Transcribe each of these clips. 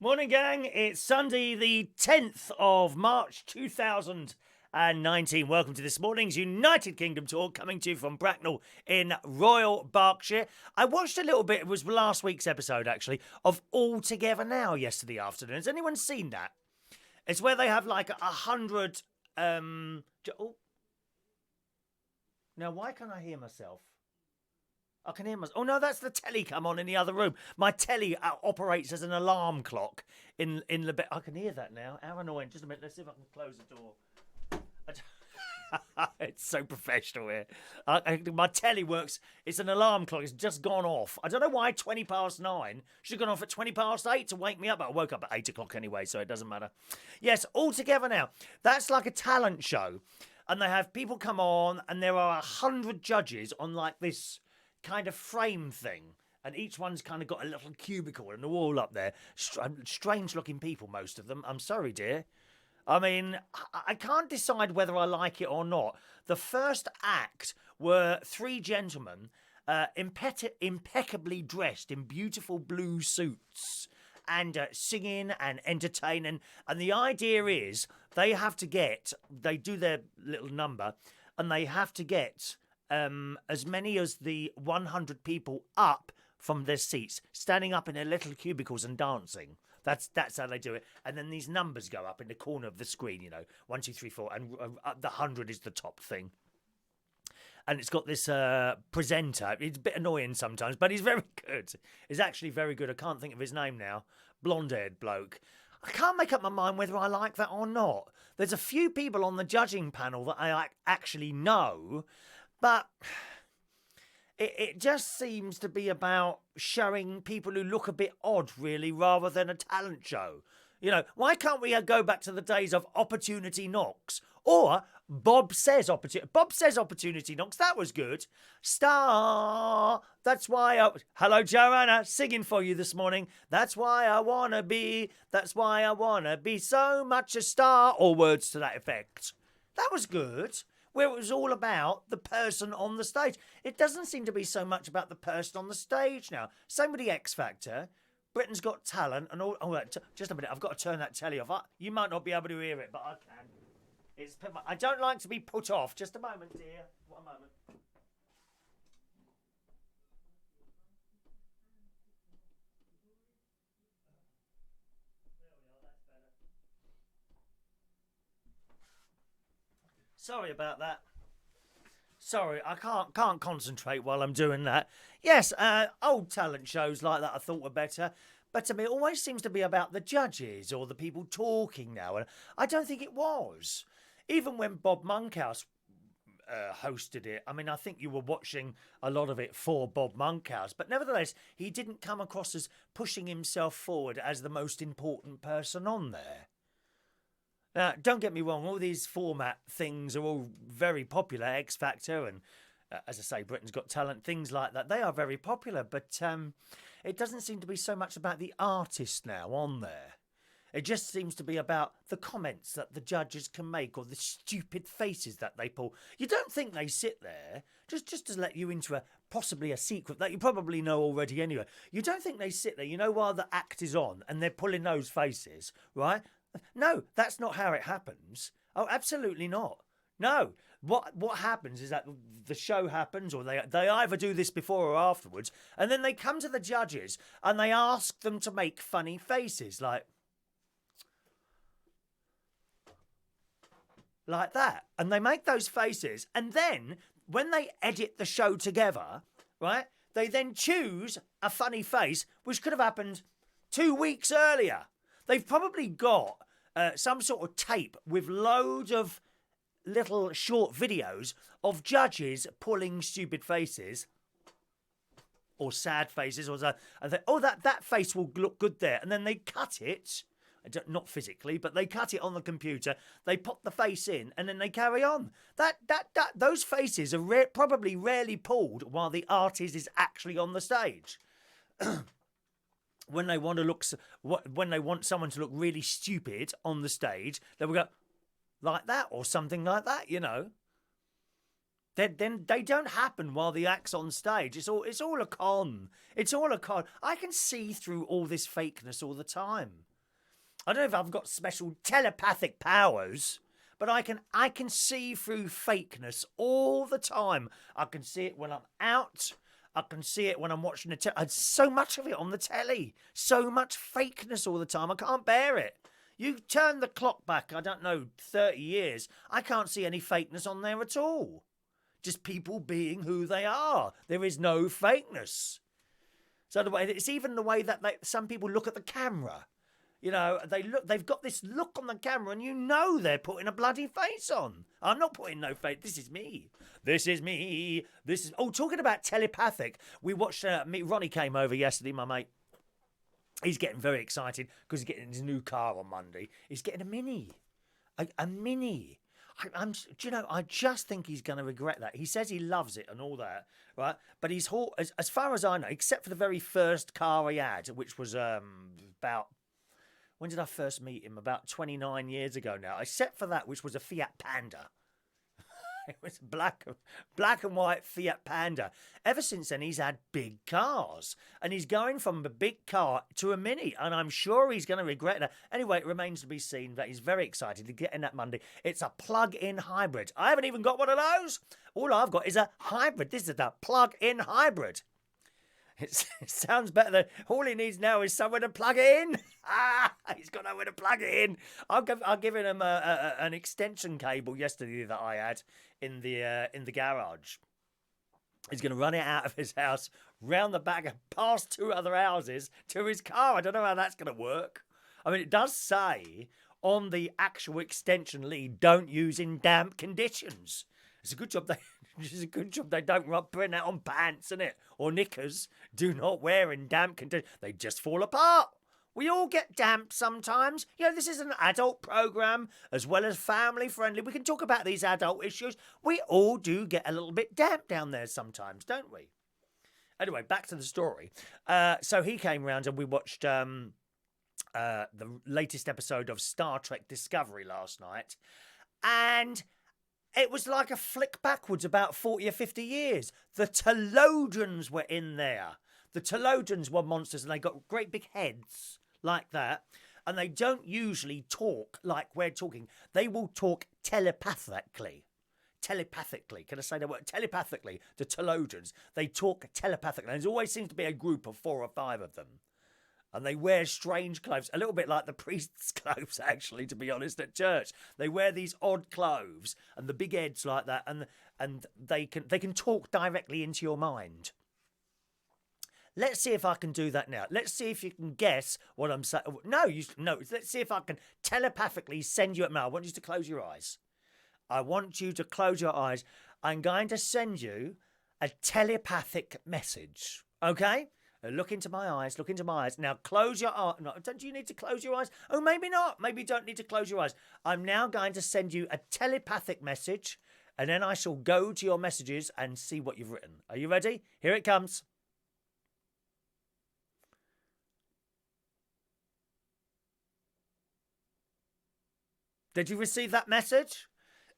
Morning, gang. It's Sunday, the 10th of March, 2019. Welcome to this morning's United Kingdom talk, coming to you from Bracknell in Royal Berkshire. I watched a little bit, it was last week's episode, actually, of All Together Now yesterday afternoon. Has anyone seen that? It's where they have like 100... Now, why can't I hear myself? I can hear myself. Oh, no, that's the telly come on in the other room. My telly operates as an alarm clock in the bed. I can hear that now. How annoying. Just a minute. Let's see if I can close the door. It's so professional here. My telly works. It's an alarm clock. It's just gone off. I don't know why 20 past 9. Should have gone off at 20 past 8 to wake me up. But I woke up at 8 o'clock anyway, so it doesn't matter. Yes, All Together Now. That's like a talent show. And they have people come on, and there are 100 judges on like this kind of frame thing, and each one's kind of got a little cubicle and they're all up there. Strange looking people, most of them. I'm sorry, dear. I mean, I can't decide whether I like it or not. The first act were three gentlemen impeccably dressed in beautiful blue suits and singing and entertaining, and the idea is they do their little number and they have to get as many as the 100 people up from their seats, standing up in their little cubicles and dancing. That's how they do it. And then these numbers go up in the corner of the screen, 1, 2, 3, 4, and the 100 is the top thing. And it's got this presenter. It's a bit annoying sometimes, but he's very good. He's actually very good. I can't think of his name now. Blonde-haired bloke. I can't make up my mind whether I like that or not. There's a few people on the judging panel that I actually know, but it just seems to be about showing people who look a bit odd, really, rather than a talent show. Why can't we go back to the days of Opportunity Knocks? Or Bob Says Opportunity Knocks. That was good. Star. That's why Hello, Joanna. Singing for you this morning. That's why I wanna be so much a star. Or words to that effect. That was good. Where it was all about the person on the stage. It doesn't seem to be so much about the person on the stage now. Same with the X Factor. Britain's Got Talent and all. Just a minute. I've got to turn that telly off. You might not be able to hear it, but I can. I don't like to be put off. Just a moment, dear. One moment. There we are. That's better. Sorry about that. Sorry, I can't concentrate while I'm doing that. Yes, old talent shows like that I thought were better. But to me, it always seems to be about the judges or the people talking now. And I don't think it was. Even when Bob Monkhouse hosted it, I mean, I think you were watching a lot of it for Bob Monkhouse. But nevertheless, he didn't come across as pushing himself forward as the most important person on there. Now, don't get me wrong, all these format things are all very popular. X Factor and, as I say, Britain's Got Talent, things like that. They are very popular, but it doesn't seem to be so much about the artist now on there. It just seems to be about the comments that the judges can make or the stupid faces that they pull. You don't think they sit there, just to let you into possibly a secret that you probably know already anyway. You don't think they sit there, while the act is on and they're pulling those faces, right? No, that's not how it happens. Oh, absolutely not. No. What happens is that the show happens, or they either do this before or afterwards, and then they come to the judges and they ask them to make funny faces like that. And they make those faces, and then when they edit the show together, right, they then choose a funny face which could have happened 2 weeks earlier. They've probably got some sort of tape with loads of little short videos of judges pulling stupid faces or sad faces, and that face will look good there, and then they cut it, not physically, but they cut it on the computer, they pop the face in, and then they carry on. Those faces are probably rarely pulled while the artist is actually on the stage. When they want someone to look really stupid on the stage, they will go like that or something like that, Then they don't happen while the act's on stage. It's all a con. It's all a con. I can see through all this fakeness all the time. I don't know if I've got special telepathic powers, but I can see through fakeness all the time. I can see it when I'm out. I can see it when I'm watching the telly. So much of it on the telly. So much fakeness all the time. I can't bear it. You turn the clock back, I don't know, 30 years. I can't see any fakeness on there at all. Just people being who they are. There is no fakeness. So it's even the way that some people look at the camera. You know, they've got this look on the camera and you know they're putting a bloody face on. I'm not putting no face. This is me. This is me. Oh, talking about telepathic. We watched, Ronny came over yesterday, my mate. He's getting very excited because he's getting his new car on Monday. He's getting a Mini. A Mini. I just think he's going to regret that. He says he loves it and all that, right? But he's, as far as I know, except for the very first car he had, which was about... When did I first meet him? About 29 years ago now. Except for that, which was a Fiat Panda. It was black and white Fiat Panda. Ever since then, he's had big cars. And he's going from a big car to a Mini. And I'm sure he's going to regret that. Anyway, it remains to be seen that he's very excited to get in that Monday. It's a plug-in hybrid. I haven't even got one of those. All I've got is a hybrid. This is a plug-in hybrid. It sounds better than all he needs now is somewhere to plug it in. He's got nowhere to plug it in. I've given him an extension cable yesterday that I had in the garage. He's going to run it out of his house, round the back and past 2 other houses to his car. I don't know how that's going to work. I mean, it does say on the actual extension lead, don't use in damp conditions. It's a good job they don't print that on pants, innit? Or knickers. Do not wear in damp conditions. They just fall apart. We all get damp sometimes. You know, this is an adult programme as well as family friendly. We can talk about these adult issues. We all do get a little bit damp down there sometimes, don't we? Anyway, back to the story. So he came round and we watched the latest episode of Star Trek Discovery last night. And... it was like a flick backwards about 40 or 50 years. The Theologians were in there. The Theologians were monsters and they got great big heads like that. And they don't usually talk like we're talking. They will talk telepathically. Telepathically. Can I say that word? Telepathically. The Theologians. They talk telepathically. And there always seems to be a group of 4 or 5 of them. And they wear strange clothes, a little bit like the priest's clothes, actually, to be honest, at church. They wear these odd clothes and the big heads like that, and they can talk directly into your mind. Let's see if I can do that now. Let's see if you can guess what I'm saying. No. Let's see if I can telepathically send you. No, I want you to close your eyes. I want you to close your eyes. I'm going to send you a telepathic message. Okay? Look into my eyes. Look into my eyes. Now close your eyes. No, don't you need to close your eyes? Oh, maybe not. Maybe you don't need to close your eyes. I'm now going to send you a telepathic message, and then I shall go to your messages and see what you've written. Are you ready? Here it comes. Did you receive that message?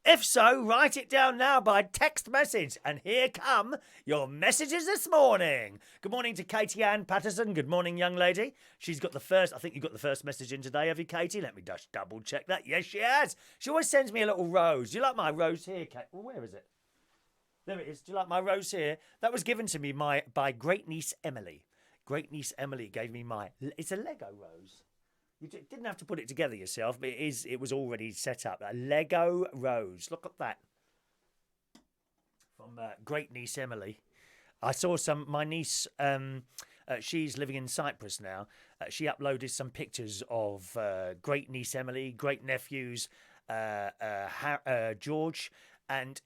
If so, write it down now by text message. And here come your messages this morning. Good morning to Katie Ann Patterson. Good morning, young lady. She's got the first, I think you got the first message in today, have you, Katie? Let me just double check that. Yes, she has. She always sends me a little rose. Do you like my rose here, Kate? Well, where is it? There it is. Do you like my rose here? That was given to me by great niece Emily. Great niece Emily gave me it's a Lego rose. You didn't have to put it together yourself, but it was already set up. A Lego rose. Look at that. From great niece Emily. I saw my niece, she's living in Cyprus now. She uploaded some pictures of great niece Emily, great nephews, George, and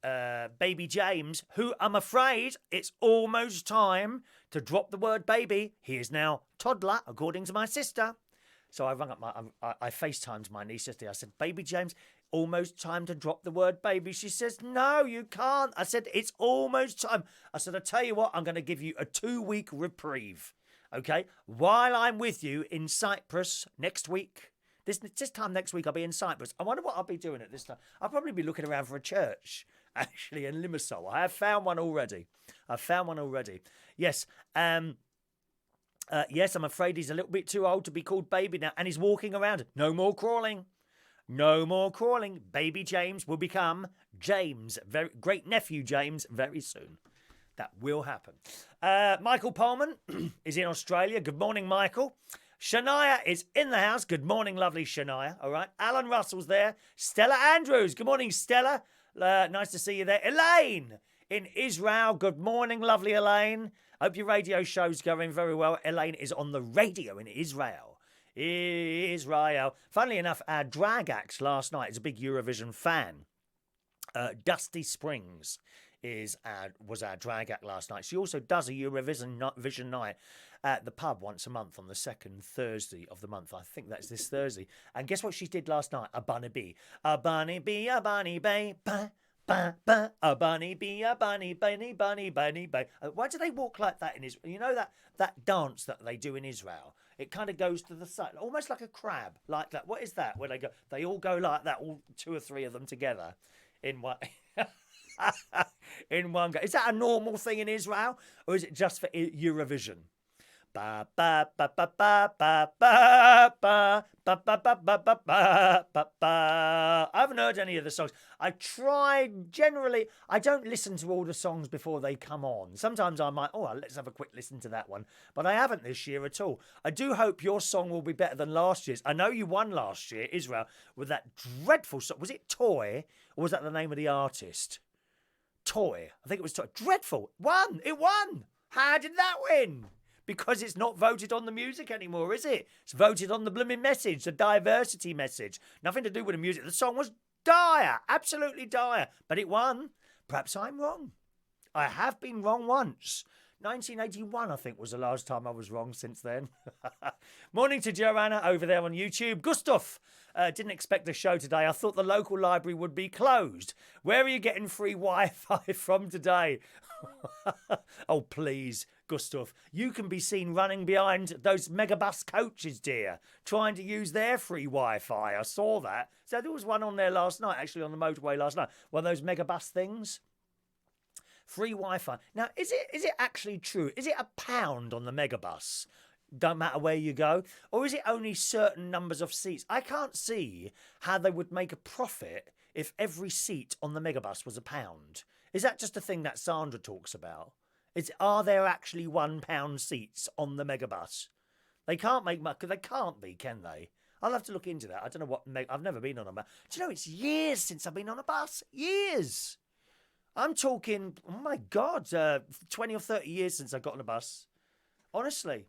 baby James, who I'm afraid it's almost time to drop the word baby. He is now toddler, according to my sister. So I rung up I FaceTimed my niece yesterday. I said, baby James, almost time to drop the word baby. She says, no, you can't. I said, it's almost time. I said, I tell you what, I'm going to give you a 2-week reprieve. Okay? While I'm with you in Cyprus next week. This time next week, I'll be in Cyprus. I wonder what I'll be doing at this time. I'll probably be looking around for a church, actually, in Limassol. I have found one already. Yes. Yes, I'm afraid he's a little bit too old to be called baby now, and he's walking around. No more crawling. No more crawling. Baby James will become James, very great nephew James, very soon. That will happen. Michael Pullman is in Australia. Good morning, Michael. Shania is in the house. Good morning, lovely Shania. All right. Alan Russell's there. Stella Andrews. Good morning, Stella. Nice to see you there. Elaine in Israel. Good morning, lovely Elaine. Hope your radio show's going very well. Elaine is on the radio in Israel. Israel. Funnily enough, our drag act last night is a big Eurovision fan. Dusty Springs was our drag act last night. She also does a Eurovision night at the pub once a month on the second Thursday of the month. I think that's this Thursday. And guess what she did last night? A bunny bee. A bunny bee, a bunny bay, ba, ba, ba. A bunny bee, a bunny, bunny, bunny, bunny, bay. Why do they walk like that in Israel? You know that dance that they do in Israel? It kind of goes to the side, almost like a crab, like that. What is that? Where they all go like that, all two or three of them together in one... in one go. Is that a normal thing in Israel, or is it just for Eurovision? Ba ba ba ba ba ba ba ba ba ba ba ba ba ba ba. I haven't heard any of the songs. I tried. Generally, I don't listen to all the songs before they come on. Sometimes I might. Oh, let's have a quick listen to that one. But I haven't this year at all. I do hope your song will be better than last year's. I know you won last year, Israel, with that dreadful song. Was it Toy, or was that the name of the artist? Toy. I think it was Toy. Dreadful. Won. It won. How did that win? Because it's not voted on the music anymore, is it? It's voted on the blooming message, the diversity message. Nothing to do with the music. The song was dire. Absolutely dire. But it won. Perhaps I'm wrong. I have been wrong once. 1981, I think, was the last time I was wrong since then. Morning to Joanna over there on YouTube. Gustav, didn't expect the show today. I thought the local library would be closed. Where are you getting free Wi-Fi from today? Oh, please, Gustav. You can be seen running behind those Megabus coaches, dear, trying to use their free Wi-Fi. I saw that. So there was one on there last night, actually on the motorway last night. One of those Megabus things. Free Wi-Fi. Now, is it actually true? Is it £1 on the Megabus? Don't matter where you go? Or is it only certain numbers of seats? I can't see how they would make a profit if every seat on the Megabus was £1. Is that just a thing that Sandra talks about? Are there actually £1 seats on the Megabus? They can't make much. They can't be, can they? I'll have to look into that. I don't know what... I've never been on a bus. Do you know, it's years since I've been on a bus. Years. I'm talking, oh my God, 20 or 30 years since I got on a bus. Honestly.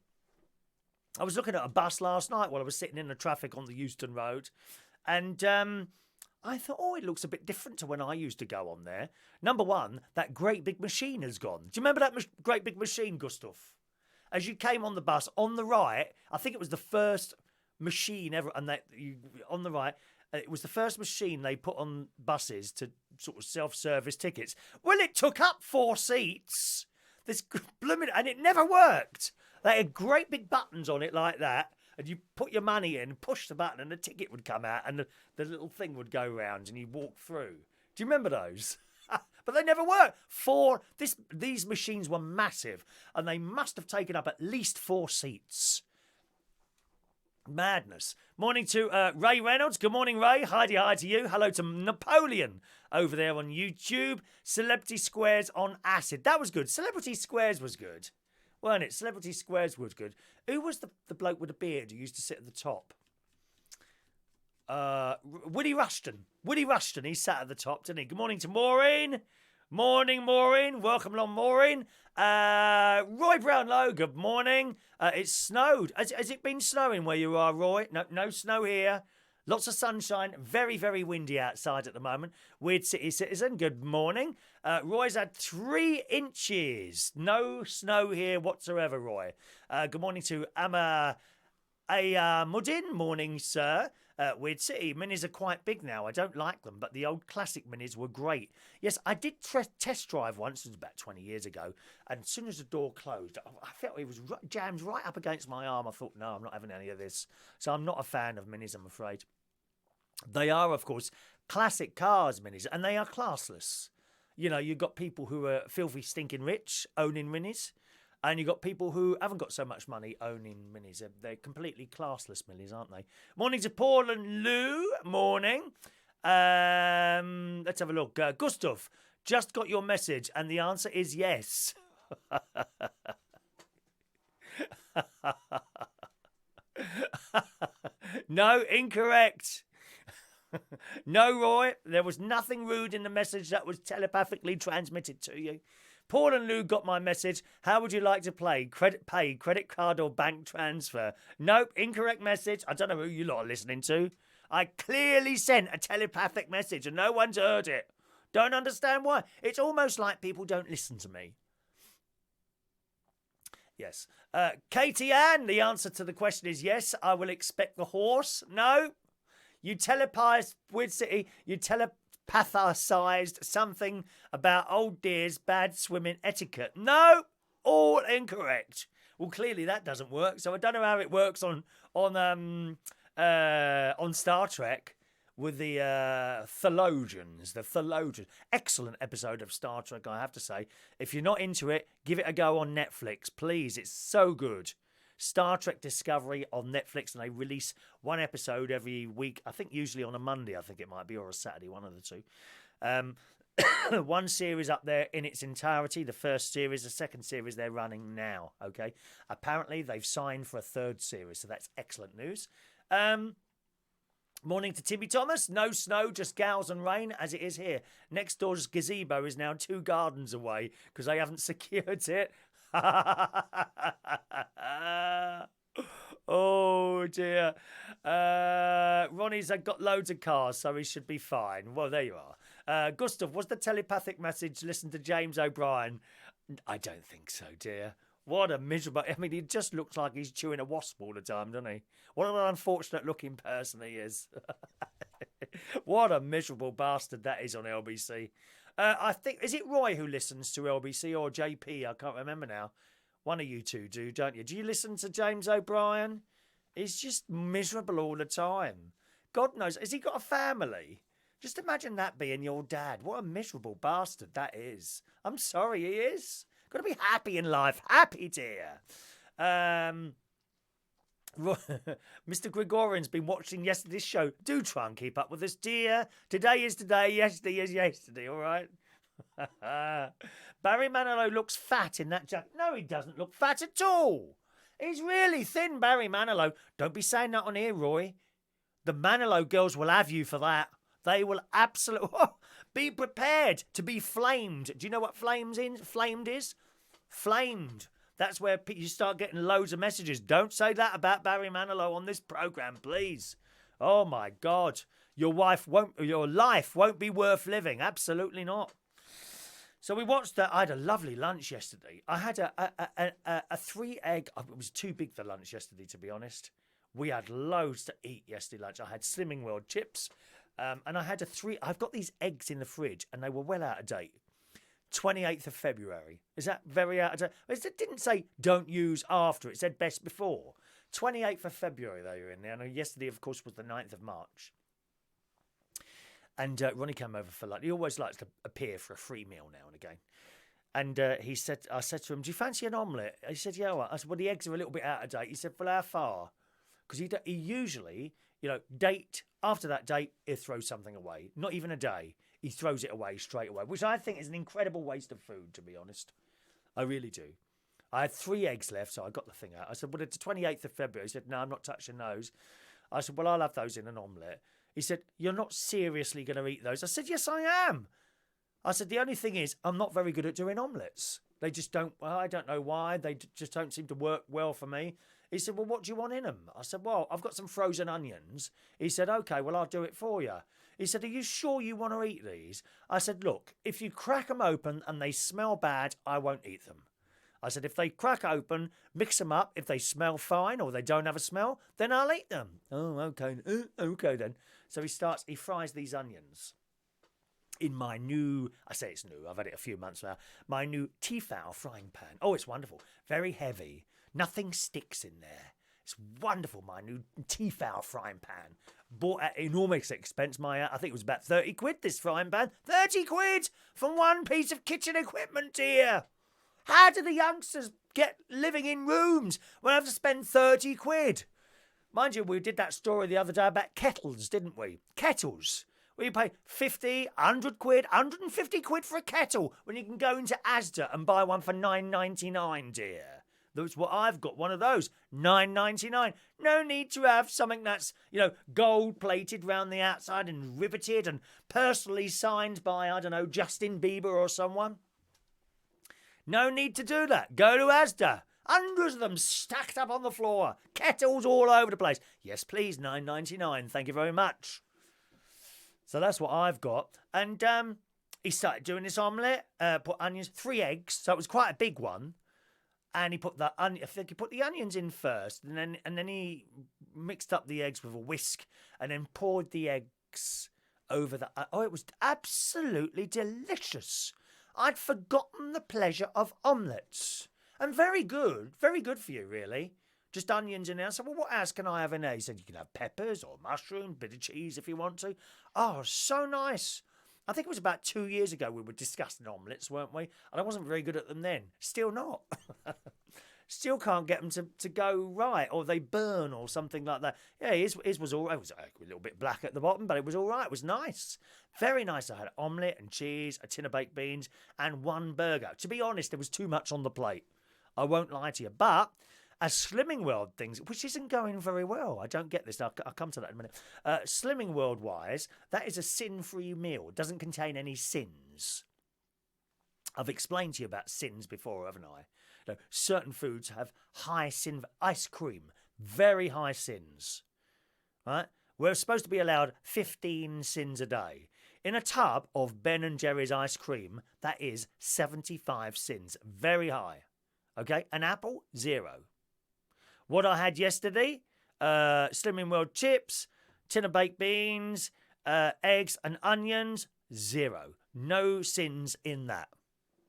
I was looking at a bus last night while I was sitting in the traffic on the Euston Road. And I thought, oh, it looks a bit different to when I used to go on there. Number one, that great big machine has gone. Do you remember that great big machine, Gustav? As you came on the bus, on the right, I think it was the first machine ever, and on the right... It was the first machine they put on buses to sort of self-service tickets. Well, it took up 4 seats. And it never worked. They had great big buttons on it like that, and you put your money in, push the button, and the ticket would come out, and the little thing would go round, and you walk through. Do you remember those? But they never worked. These machines were massive, and they must have taken up at least 4 seats. Madness. Morning to Ray Reynolds. Good morning, Ray. Hi to you. Hello to Napoleon over there on YouTube. Celebrity Squares on Acid. That was good. Celebrity Squares was good, weren't it? Celebrity Squares was good. Who was the bloke with the beard who used to sit at the top? Woody Rushton. Woody Rushton. He sat at the top, didn't he? Good morning to Maureen. Morning, Maureen. Welcome along, Maureen. Roy Brownlow, good morning. It snowed. Has it been snowing where you are, Roy? No snow here. Lots of sunshine. Very, very windy outside at the moment. Weird City Citizen, good morning. Roy's had 3 inches. No snow here whatsoever, Roy. Good morning to Amma Muddin. Morning, sir. Weird City. Minis are quite big now. I don't like them, but the old classic minis were great. Yes, I did test drive once. It was about 20 years ago. And as soon as the door closed, I felt it was jammed right up against my arm. I thought, no, I'm not having any of this. So I'm not a fan of minis, I'm afraid. They are, of course, classic cars, minis, and they are classless. You know, you've got people who are filthy, stinking rich owning minis. And you've got people who haven't got so much money owning minis. They're completely classless minis, aren't they? Morning to Paul and Lou. Morning. Let's have a look. Gustav, just got your message, and the answer is yes. No, incorrect. No, Roy, there was nothing rude in the message that was telepathically transmitted to you. Paul and Lou got my message. How would you like to pay, credit card or bank transfer? Nope, incorrect message. I don't know who you lot are listening to. I clearly sent a telepathic message and no one's heard it. Don't understand why. It's almost like people don't listen to me. Yes. Katie Ann, the answer to the question is yes, I will expect the horse. No. You telepathized something about old dear's bad swimming etiquette. No, all incorrect. Well, clearly that doesn't work. So I don't know how it works on Star Trek with the Theologians. The Theologians, excellent episode of Star Trek, I have to say. If you're not into it, give it a go on Netflix, please. It's so good. Star Trek Discovery on Netflix, and they release one episode every week. I think usually on a Monday, I think it might be, or a Saturday, one of the two. One series up there in its entirety, the first series. The second series they're running now, okay? Apparently, they've signed for a third series, so that's excellent news. Morning to Timmy Thomas. No snow, just gales and rain, as it is here. Next door's gazebo is now 2 gardens away because they haven't secured it. Oh dear. Ronnie's got loads of cars, so he should be fine. Well, there you are. Gustav, was the telepathic message listen to James O'Brien? I don't think so, dear. What a miserable... I mean, he just looks like he's chewing a wasp all the time, doesn't he? What an unfortunate looking person he is. What a miserable bastard that is on LBC. I think, is it Roy who listens to LBC or JP? I can't remember now. One of you two do, don't you? Do you listen to James O'Brien? He's just miserable all the time. God knows. Has he got a family? Just imagine that being your dad. What a miserable bastard that is. I'm sorry, he is. Got to be happy in life. Happy, dear. Mr. Gregorian's been watching yesterday's show. Do try and keep up with us, dear. Today is today, yesterday is yesterday, all right? Barry Manilow looks fat in that jacket. No, he doesn't look fat at all. He's really thin, Barry Manilow. Don't be saying that on here, Roy. The Manilow girls will have you for that. They will absolutely... be prepared to be flamed. Do you know what flamed is? Flamed. That's where you start getting loads of messages. Don't say that about Barry Manilow on this programme, please. Oh, my God. Your life won't be worth living. Absolutely not. So we watched that. I had a lovely lunch yesterday. I had a 3-egg... It was too big for lunch yesterday, to be honest. We had loads to eat yesterday lunch. I had Slimming World chips. And I had I've got these eggs in the fridge, and they were well out of date. 28th of February. Is that very out of date? It didn't say don't use after. It said best before. 28th of February they were in there. And yesterday, of course, was the 9th of March. And Ronnie came over for lunch. He always likes to appear for a free meal now and again. And I said to him, do you fancy an omelette? He said, yeah. Well. I said, well, the eggs are a little bit out of date. He said, well, how far? Because he usually, after that date, he'll throw something away. Not even a day. He throws it away straight away, which I think is an incredible waste of food, to be honest. I really do. I had 3 eggs left, so I got the thing out. I said, well, it's the 28th of February. He said, no, I'm not touching those. I said, well, I'll have those in an omelette. He said, you're not seriously going to eat those? I said, yes, I am. I said, the only thing is, I'm not very good at doing omelettes. They just don't, well, I don't know why. They just don't seem to work well for me. He said, well, what do you want in them? I said, well, I've got some frozen onions. He said, okay, well, I'll do it for you. He said, are you sure you want to eat these? I said, look, if you crack them open and they smell bad, I won't eat them. I said, if they crack open, mix them up. If they smell fine or they don't have a smell, then I'll eat them. Oh, okay. Okay, then. So he fries these onions in my new, I say it's new, I've had it a few months now, my new Tefal frying pan. Oh, it's wonderful. Very heavy. Nothing sticks in there. It's wonderful, my new Tefal frying pan. Bought at enormous expense. I think it was about 30 quid, this frying pan. 30 quid for one piece of kitchen equipment, dear. How do the youngsters get living in rooms when I have to spend 30 quid? Mind you, we did that story the other day about kettles, didn't we? Kettles. Where you pay 50, 100 quid, 150 quid for a kettle when you can go into Asda and buy one for £9.99, dear. That's what I've got, one of those, £9.99. No need to have something that's, gold-plated round the outside and riveted and personally signed by, I don't know, Justin Bieber or someone. No need to do that. Go to Asda. Hundreds of them stacked up on the floor. Kettles all over the place. Yes, please, £9.99. Thank you very much. So that's what I've got. And he started doing this omelette, put onions, 3 eggs. So it was quite a big one. And he put I think he put the onions in first, and then he mixed up the eggs with a whisk, and then poured the eggs over the. Oh, it was absolutely delicious. I'd forgotten the pleasure of omelettes, and very good for you, really. Just onions in there. I said, well, what else can I have in there? He said, you can have peppers or mushrooms, bit of cheese if you want to. Oh, so nice. I think it was about 2 years ago we were discussing omelettes, weren't we? And I wasn't very good at them then. Still not. Still can't get them to go right, or they burn or something like that. Yeah, his was all right. It was a little bit black at the bottom, but it was all right. It was nice. Very nice. I had omelette and cheese, a tin of baked beans, and 1 burger. To be honest, there was too much on the plate. I won't lie to you. But as Slimming World things, which isn't going very well. I don't get this. I'll come to that in a minute. Slimming World-wise, that is a sin-free meal. It doesn't contain any sins. I've explained to you about sins before, haven't I? Certain foods have high sin. Ice cream, very high sins. Right? We're supposed to be allowed 15 sins a day. In a tub of Ben & Jerry's ice cream, that is 75 sins. Very high. Okay? An apple, 0. What I had yesterday, Slimming World chips, tin of baked beans, eggs and onions, 0. No sins in that.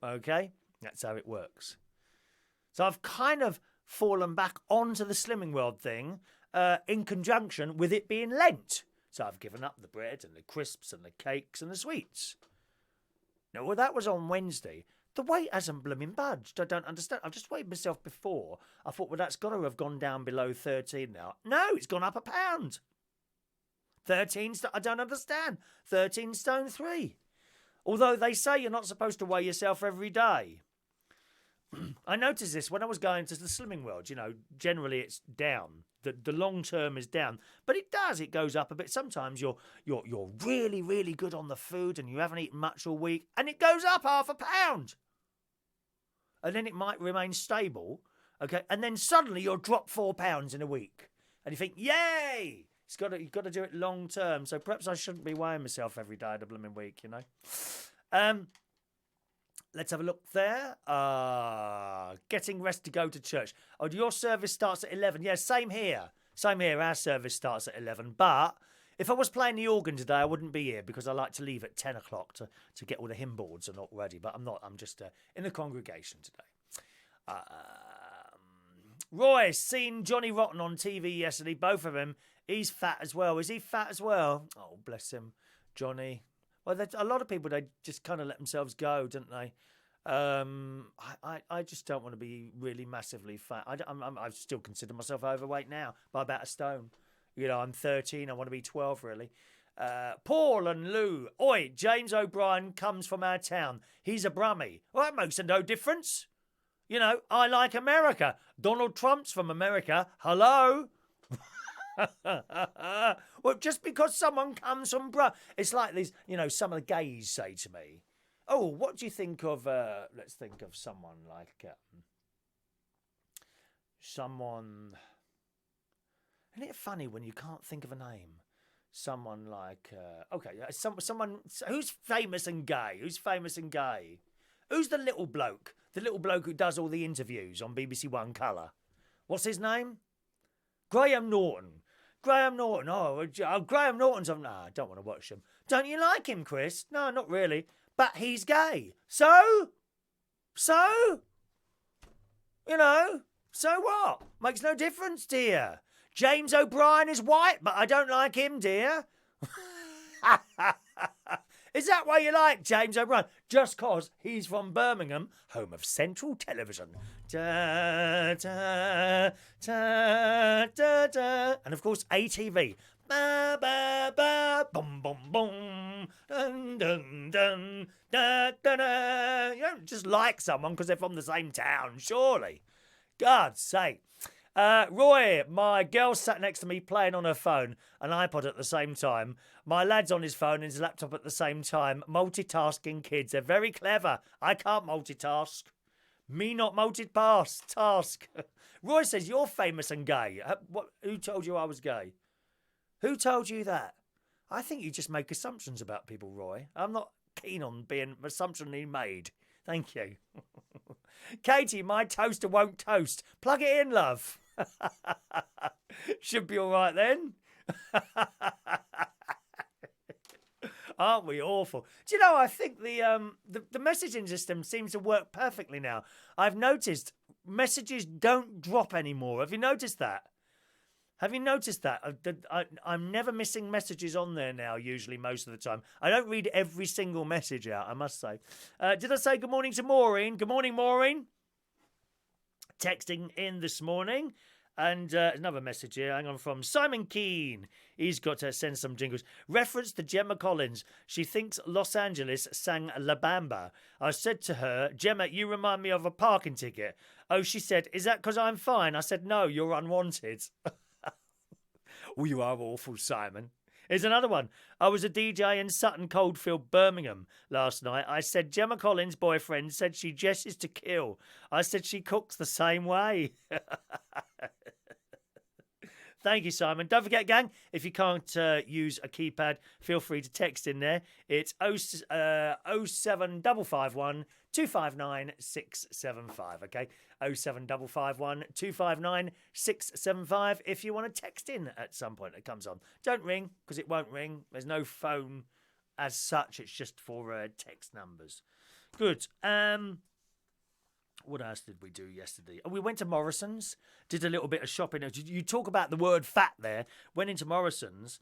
Okay? That's how it works. So I've kind of fallen back onto the Slimming World thing in conjunction with it being Lent. So I've given up the bread and the crisps and the cakes and the sweets. Now, well, that was on Wednesday. The weight hasn't blooming budged. I don't understand. I've just weighed myself before. I thought, well, that's got to have gone down below 13 now. No, it's gone up a pound. 13 stone. I don't understand. 13 stone 3. Although they say you're not supposed to weigh yourself every day. I noticed this when I was going to the Slimming World. Generally it's down. The long term is down, but it does. It goes up a bit. Sometimes you're really, really good on the food and you haven't eaten much all week, and it goes up half a pound. And then it might remain stable, okay? And then suddenly you'll drop 4 pounds in a week, and you think, yay! You've got to do it long term. So perhaps I shouldn't be weighing myself every day of the blooming week, Let's have a look there. Getting rest to go to church. Oh, your service starts at 11. Yeah, same here. Same here. Our service starts at 11. But if I was playing the organ today, I wouldn't be here because I like to leave at 10 o'clock to get all the hymn boards and all ready. But I'm not. I'm just in the congregation today. Roy, seen Johnny Rotten on TV yesterday. Both of them. He's fat as well. Is he fat as well? Oh, bless him. Johnny. Well, a lot of people, they just kind of let themselves go, don't they? I just don't want to be really massively fat. I still consider myself overweight now by about a stone. I'm 13. I want to be 12, really. Paul and Lou. Oi, James O'Brien comes from our town. He's a Brummie. Well, that makes no difference. I like America. Donald Trump's from America. Hello? Well, just because someone comes from it's like these, some of the gays say to me, oh, what do you think of, let's think of someone like, isn't it funny when you can't think of a name? Someone like, someone, who's famous and gay? Who's the little bloke? The little bloke who does all the interviews on BBC One Colour. What's his name? Graham Norton. Oh, Graham Norton's on. Nah, I don't want to watch him. Don't you like him, Chris? No, not really. But he's gay. So? So what? Makes no difference, dear. James O'Brien is white, but I don't like him, dear. Is that why you like James O'Brien? Just 'cause he's from Birmingham, home of Central Television. Da, da, da, da, da. And of course, ATV. Ba, ba, ba, boom, boom, boom. Dun, dun, dun, da, da, da. You don't just like someone because they're from the same town, surely. God's sake. Roy, my girl sat next to me playing on her phone, an iPod at the same time. My lad's on his phone and his laptop at the same time. Multitasking kids. They're very clever. I can't multitask. Me not task. Roy says, you're famous and gay. Who told you I was gay? Who told you that? I think you just make assumptions about people, Roy. I'm not keen on being assumptionally made. Thank you. Katie, my toaster won't toast. Plug it in, love. Should be all right then. Aren't we awful? Do you know, I think the messaging system seems to work perfectly now. I've noticed messages don't drop anymore. Have you noticed that? I'm never missing messages on there now, usually, most of the time. I don't read every single message out, I must say. Did I say good morning to Maureen? Good morning, Maureen. Texting in this morning. And another message here, hang on, from Simon Keane. He's got to send some jingles. Reference to Gemma Collins. She thinks Los Angeles sang La Bamba. I said to her, Gemma, you remind me of a parking ticket. Oh, she said, is that because I'm fine? I said, no, you're unwanted. Oh, you are awful, Simon. Here's another one. I was a DJ in Sutton Coldfield, Birmingham last night. I said Gemma Collins' boyfriend said she dresses to kill. I said she cooks the same way. Thank you, Simon. Don't forget, gang, if you can't use a keypad, feel free to text in there. It's 07551 259 675, okay? 07551 259 675 if you want to text in at some point it comes on. Don't ring, because it won't ring. There's no phone as such. It's just for text numbers. Good. What else did we do yesterday? Oh, we went to Morrison's, did a little bit of shopping. You talk about the word fat there. Went into Morrison's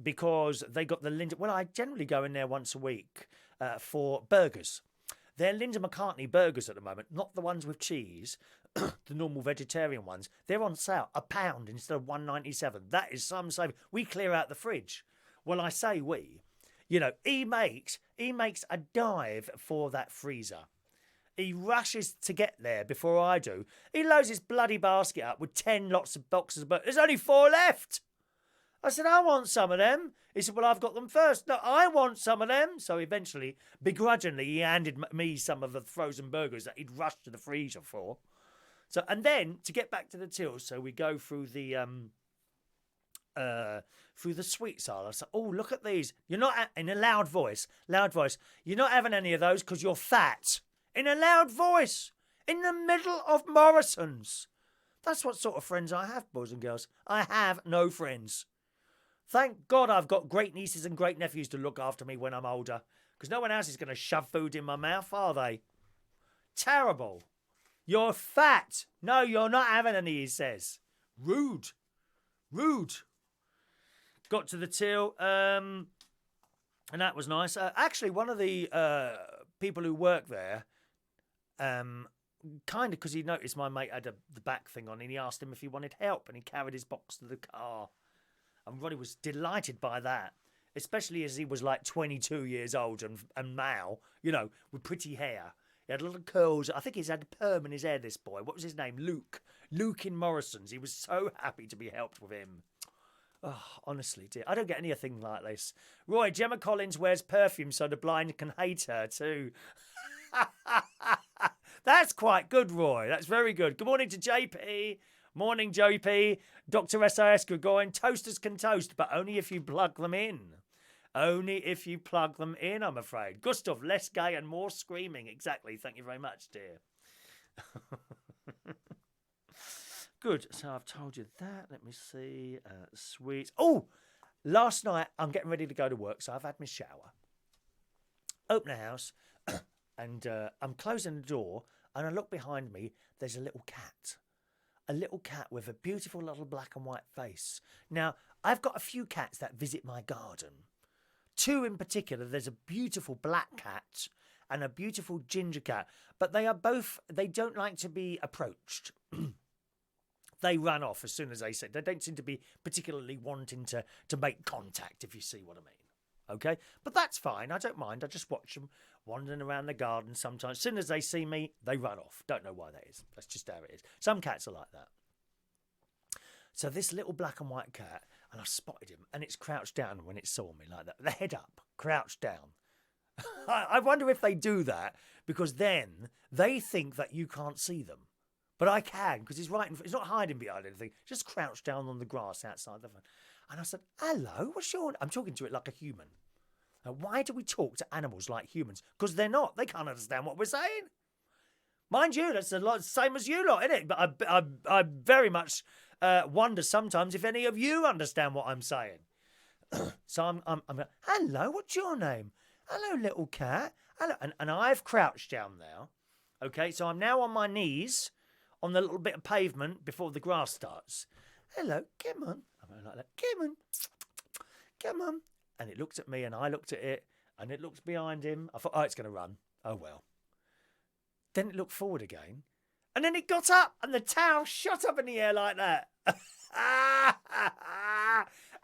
because they got the Linda... Well, I generally go in there once a week for burgers. They're Linda McCartney burgers at the moment, not the ones with cheese, the normal vegetarian ones. They're on sale, £1 instead of $1.97. That is some saving. We clear out the fridge. Well, I say we. You know, he makes a dive for that freezer. He rushes to get there before I do. He loads his bloody basket up with 10 lots of boxes of burgers. There's only 4 left. I said, I want some of them. He said, well, I've got them first. No, I want some of them. So eventually, begrudgingly, he handed me some of the frozen burgers that he'd rushed to the freezer for. So, and then, to get back to the till, so we go through the sweets aisle. I said, oh, look at these. You're not, in a loud voice, you're not having any of those because you're fat. In a loud voice, in the middle of Morrison's. That's what sort of friends I have, boys and girls. I have no friends. Thank God I've got great nieces and great nephews to look after me when I'm older. Because no one else is going to shove food in my mouth, are they? Terrible. You're fat. No, you're not having any, he says. Rude. Got to the till, and that was nice. Actually, one of the people who work there... kind of because he noticed my mate had the back thing on and he asked him if he wanted help and he carried his box to the car. And Ronnie was delighted by that, especially as he was like 22 years old and male, you know, with pretty hair. He had little curls. I think he's had a perm in his hair, this boy. What was his name? Luke. Luke in Morrison's. He was so happy to be helped with him. Oh, honestly, dear. I don't get anything like this. Roy, Gemma Collins wears perfume so the blind can hate her too. That's quite good, Roy. That's very good. Good morning to JP. Morning, JP. Dr. SIS Gregorian. Toasters can toast, but only if you plug them in. Only if you plug them in, I'm afraid. Gustav, less gay and more screaming. Exactly. Thank you very much, dear. Good. So I've told you that. Let me see. Sweet. Oh, last night I'm getting ready to go to work, so I've had my shower. Open the house. And I'm closing the door, and I look behind me. There's a little cat. A little cat with a beautiful little black and white face. Now, I've got a few cats that visit my garden. two in particular. There's a beautiful black cat and a beautiful ginger cat, but they don't like to be approached. They run off as soon as they see. They don't seem to be particularly wanting to make contact, if you see what I mean. Okay? But that's fine. I don't mind. I just watch them wandering around the garden sometimes. As soon as they see me, they run off. Don't know why that is. That's just how it is. Some cats are like that. So this little black and white cat, and I spotted him, and it's crouched down when it saw me like that. The head up, crouched down. I wonder if they do that because then they think that you can't see them. But I can, because he's right. He's not hiding behind anything. Just crouched down on the grass outside the phone. And I said, hello, what's your... I'm talking to it like a human. Now, why do we talk to animals like humans? Because they're not. They can't understand what we're saying. Mind you, that's a lot same as you lot, isn't it? But I very much wonder sometimes if any of you understand what I'm saying. So I'm hello, what's your name? Hello, little cat. Hello. And I've crouched down now. Okay, so I'm now on my knees on the little bit of pavement before the grass starts. Hello, come on. I'm like that. Come on. And it looked at me and I looked at it and it looked behind him. I thought, oh, it's going to run. Oh, well. Then it looked forward again. And then it got up and the tail shot up in the air like that.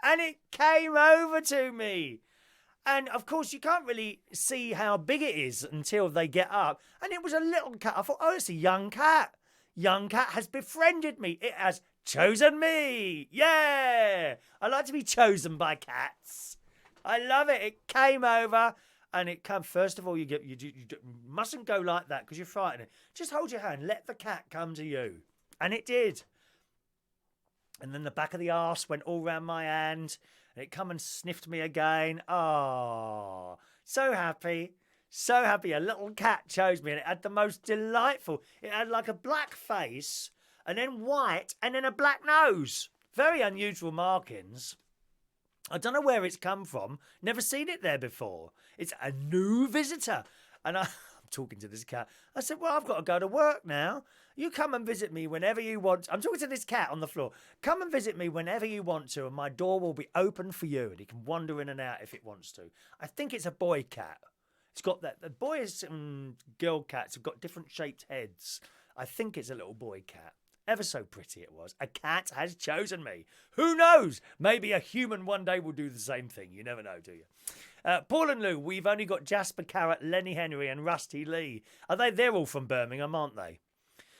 And it came over to me. And, of course, you can't really see how big it is until they get up. And it was a little cat. I thought, oh, it's a young cat. Young cat has befriended me. It has chosen me. Yeah. I like to be chosen by cats. I love it. It came over and it come. First of all, you mustn't go like that because you're frightening. Just hold your hand. Let the cat come to you. And it did. And then the back of the arse went all round my hand. And it come and sniffed me again. Oh, so happy. So happy. A little cat chose me and it had the most delightful. It had like a black face and then white and then a black nose. Very unusual markings. I don't know where it's come from. Never seen it there before. It's a new visitor. And I'm talking to this cat. I said, well, I've got to go to work now. You come and visit me whenever you want. I'm talking to this cat on the floor. Come and visit me whenever you want to, and my door will be open for you, and he can wander in and out if it wants to. I think it's a boy cat. It's got that. The boys and girl cats have got different shaped heads. I think it's a little boy cat. Ever so pretty it was. A cat has chosen me. Who knows? Maybe a human one day will do the same thing. You never know, do you? Paul and Lou, we've only got Jasper Carrot, Lenny Henry and Rusty Lee. They're all from Birmingham, aren't they?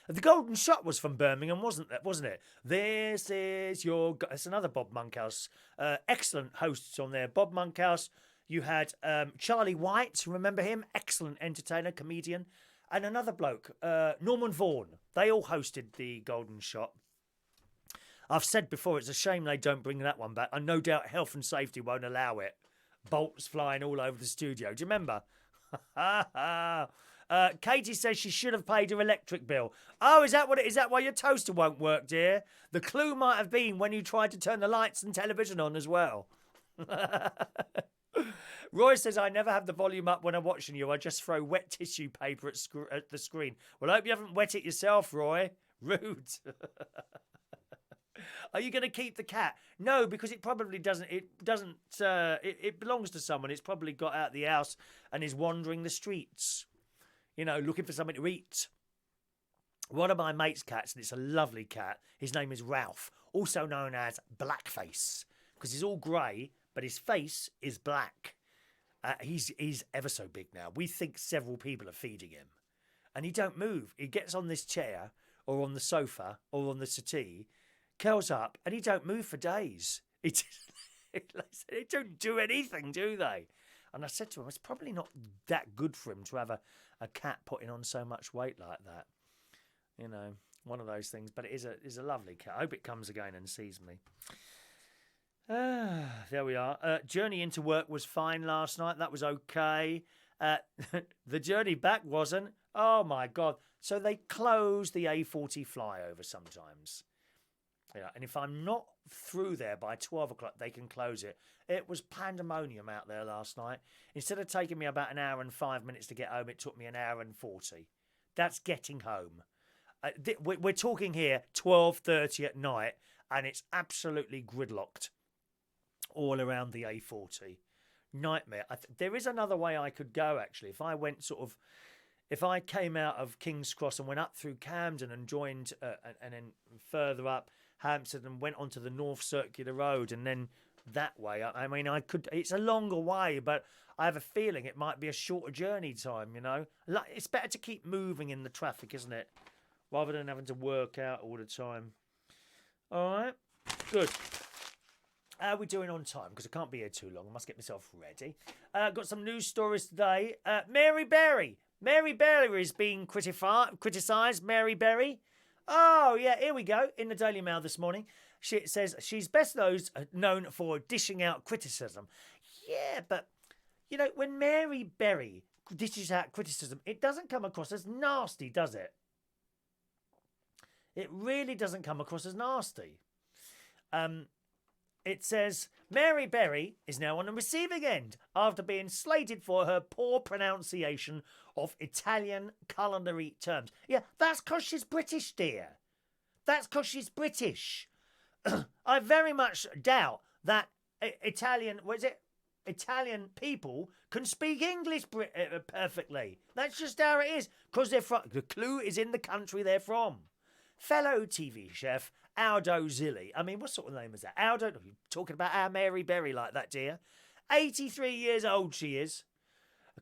The Golden Shot was from Birmingham, wasn't it? This is your... It's another Bob Monkhouse. Excellent hosts on there. Bob Monkhouse. You had Charlie White, remember him? Excellent entertainer, comedian. And another bloke, Norman Vaughan. They all hosted the Golden Shot. I've said before, it's a shame they don't bring that one back. And no doubt health and safety won't allow it. Bolts flying all over the studio. Do you remember? Katie says she should have paid her electric bill. Oh, is that what it is? That why your toaster won't work, dear? The clue might have been when you tried to turn the lights and television on as well. Roy says, I never have the volume up when I'm watching you. I just throw wet tissue paper at the screen. Well, I hope you haven't wet it yourself, Roy. Rude. Are you going to keep the cat? No, because it probably doesn't. It belongs to someone. It's probably got out of the house and is wandering the streets, looking for something to eat. One of my mate's cats, and it's a lovely cat. His name is Ralph, also known as Blackface, because he's all grey, but his face is black. He's ever so big now. We think several people are feeding him. And he don't move. He gets on this chair or on the sofa or on the settee, curls up, and he don't move for days. They don't do anything, do they? And I said to him, it's probably not that good for him to have a cat putting on so much weight like that. One of those things. But it is a lovely cat. I hope it comes again and sees me. There we are. Journey into work was fine last night. That was okay. The journey back wasn't. Oh, my God. So they close the A40 flyover sometimes. Yeah, and if I'm not through there by 12 o'clock, they can close it. It was pandemonium out there last night. Instead of taking me about an hour and 5 minutes to get home, it took me an hour and 40. That's getting home. We're talking here 12:30 at night, and it's absolutely gridlocked all around the A40. nightmare. There is another way I could go, actually. If I went if I came out of King's Cross and went up through Camden and joined, and then further up Hampstead and went onto the North Circular Road and then that way. I mean, I could. It's a longer way, but I have a feeling it might be a shorter journey time, you know. It's better to keep moving in the traffic, isn't it? Rather than having to work out all the time. All right, good. How are we doing on time? Because I can't be here too long. I must get myself ready. Got some news stories today. Mary Berry. Mary Berry is being criticised. Mary Berry. Oh, yeah, here we go. In the Daily Mail this morning. It says she's best known for dishing out criticism. Yeah, but, you know, when Mary Berry dishes out criticism, it doesn't come across as nasty, does it? It really doesn't come across as nasty. It says, Mary Berry is now on the receiving end after being slated for her poor pronunciation of Italian culinary terms. Yeah, that's because she's British, dear. That's because she's British. I very much doubt that Italian people can speak English perfectly. That's just how it is. Because they're from. The clue is in the country they're from. Fellow TV chef Aldo Zilli. I mean, what sort of name is that? Aldo, you're talking about our Mary Berry like that, dear. 83 years old she is.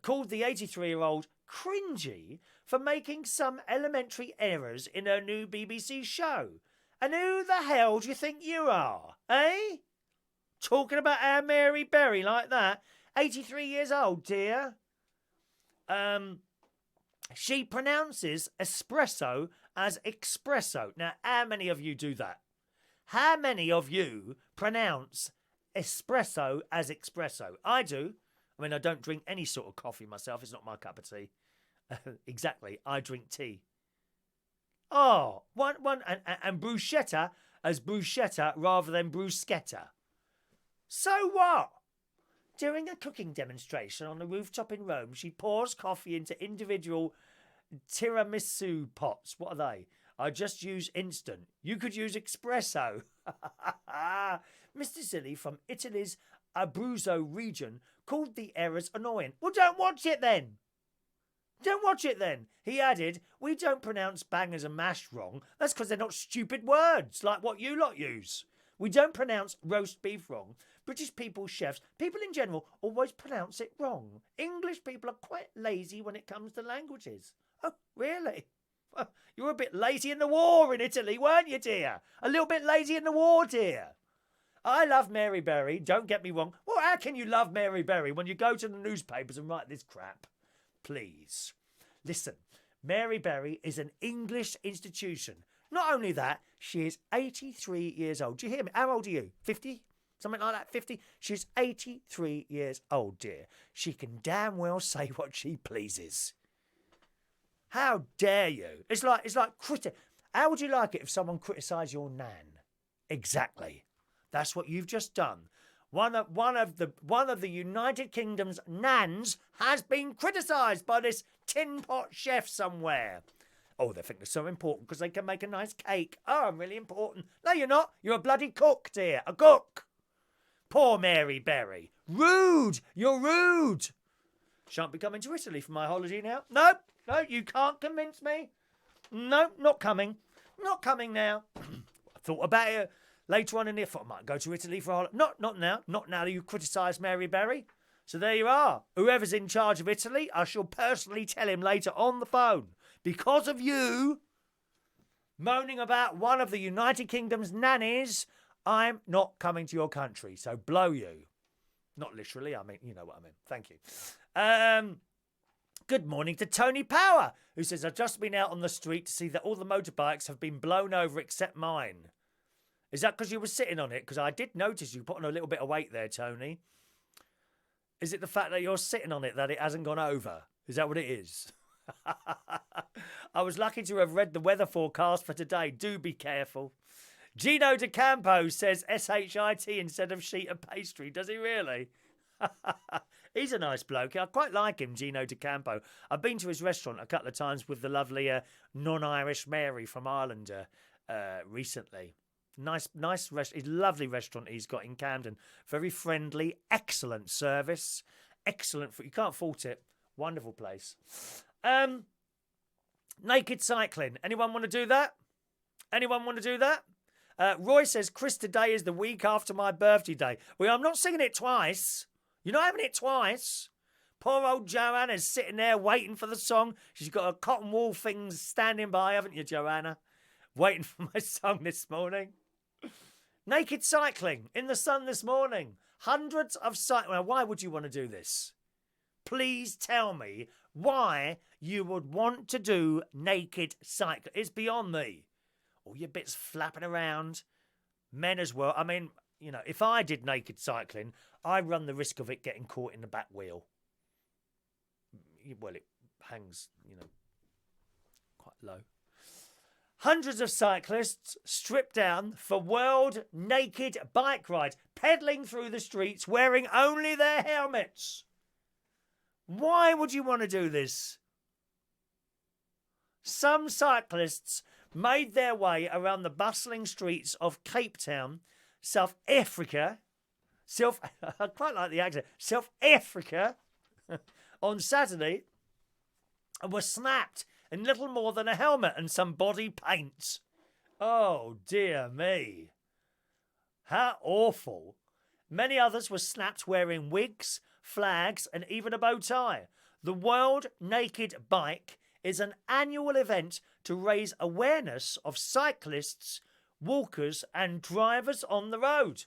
Called the 83-year-old cringy for making some elementary errors in her new BBC show. And who the hell do you think you are, eh? Talking about our Mary Berry like that. 83 years old, dear. She pronounces espresso as espresso. Now, how many of you do that? How many of you pronounce espresso as espresso? I do. I mean, I don't drink any sort of coffee myself. It's not my cup of tea. Exactly. I drink tea. Oh, and bruschetta as bruschetta rather than bruschetta. So what? During a cooking demonstration on a rooftop in Rome, she pours coffee into individual tiramisu pots. What are they? I just use instant. You could use espresso. Mr. Zilli from Italy's Abruzzo region called the errors annoying. Well, don't watch it then. Don't watch it then. He added, we don't pronounce bangers and mash wrong. That's because they're not stupid words like what you lot use. We don't pronounce roast beef wrong. British people, chefs, people in general, always pronounce it wrong. English people are quite lazy when it comes to languages. Oh, really? Well, you were a bit lazy in the war in Italy, weren't you, dear? A little bit lazy in the war, dear. I love Mary Berry, don't get me wrong. Well, how can you love Mary Berry when you go to the newspapers and write this crap? Please. Listen, Mary Berry is an English institution. Not only that, she is 83 years old. Do you hear me? How old are you? 50? Something like that, 50? She's 83 years old, dear. She can damn well say what she pleases. How dare you? It's like How would you like it if someone criticised your nan? Exactly. That's what you've just done. One of the United Kingdom's nans has been criticised by this tin pot chef somewhere. Oh, they think they're so important because they can make a nice cake. Oh, I'm really important. No, you're not. You're a bloody cook, dear. A cook. Poor Mary Berry. Rude. You're rude. Shan't be coming to Italy for my holiday now. No, you can't convince me. No, not coming. Not coming now. I thought about it later on in the... I thought I might go to Italy for a holiday. Not now. Not now that you criticise Mary Berry. So there you are. Whoever's in charge of Italy, I shall personally tell him later on the phone. Because of you moaning about one of the United Kingdom's nannies, I'm not coming to your country. So blow you. Not literally, I mean, you know what I mean. Thank you. Good morning to Tony Power, who says, I've just been out on the street to see that all the motorbikes have been blown over except mine. Is that because you were sitting on it? Because I did notice you put on a little bit of weight there, Tony. Is it the fact that you're sitting on it that it hasn't gone over? Is that what it is? I was lucky to have read the weather forecast for today. Do be careful. Gino De Campo says SHIT instead of sheet of pastry. Does he really? He's a nice bloke. I quite like him, Gino De Campo. I've been to his restaurant a couple of times with the lovely non-Irish Mary from Ireland recently. Nice lovely restaurant he's got in Camden. Very friendly, excellent service, excellent. You can't fault it. Wonderful place. Naked cycling. Anyone want to do that? Anyone want to do that? Roy says, Chris, today is the week after my birthday day. Well, I'm not singing it twice. You're not having it twice. Poor old Joanna's sitting there waiting for the song. She's got a cotton wool thing standing by, haven't you, Joanna? Waiting for my song this morning. Naked cycling in the sun this morning. Hundreds of cycling. Why would you want to do this? Please tell me why you would want to do naked cycling. It's beyond me. All your bits flapping around. Men as well. I mean, you know, if I did naked cycling, I run the risk of it getting caught in the back wheel. Well, it hangs, you know, quite low. Hundreds of cyclists stripped down for World Naked Bike Ride, pedalling through the streets wearing only their helmets. Why would you want to do this? Some cyclists made their way around the bustling streets of Cape Town, South Africa. I quite like the accent. South Africa on Saturday, and were snapped in little more than a helmet and some body paint. Oh, dear me. How awful. Many others were snapped wearing wigs, flags, and even a bow tie. The World Naked Bike is an annual event to raise awareness of cyclists, walkers, and drivers on the road.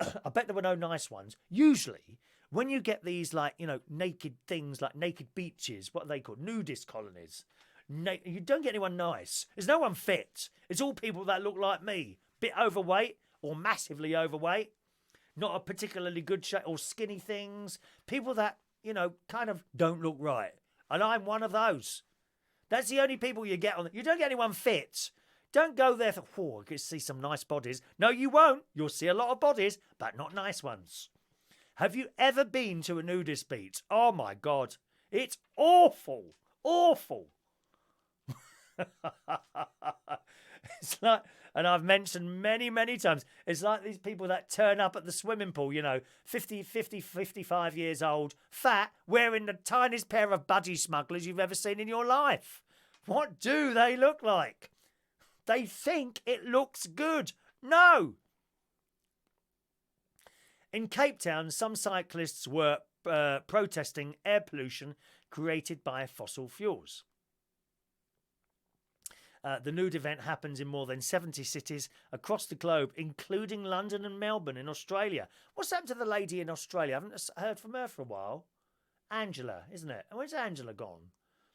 I bet there were no nice ones. Usually, when you get these, like, you know, naked things, like naked beaches, what are they called? Nudist colonies. You don't get anyone nice. There's no one fit. It's all people that look like me. Bit overweight or massively overweight. Not a particularly good shape, or skinny things. People that, you know, kind of don't look right. And I'm one of those. That's the only people you get on. You don't get anyone fit. Don't go there for, oh, I can see some nice bodies. No, you won't. You'll see a lot of bodies, but not nice ones. Have you ever been to a nudist beach? Oh, my God. It's awful. Awful. It's like, and I've mentioned many, many times, it's like these people that turn up at the swimming pool, you know, 55 years old, fat, wearing the tiniest pair of budgie smugglers you've ever seen in your life. What do they look like? They think it looks good. No. In Cape Town, some cyclists were protesting air pollution created by fossil fuels. The nude event happens in more than 70 cities across the globe, including London and Melbourne in Australia. What's happened to the lady in Australia? I haven't heard from her for a while. Angela, isn't it? Where's Angela gone?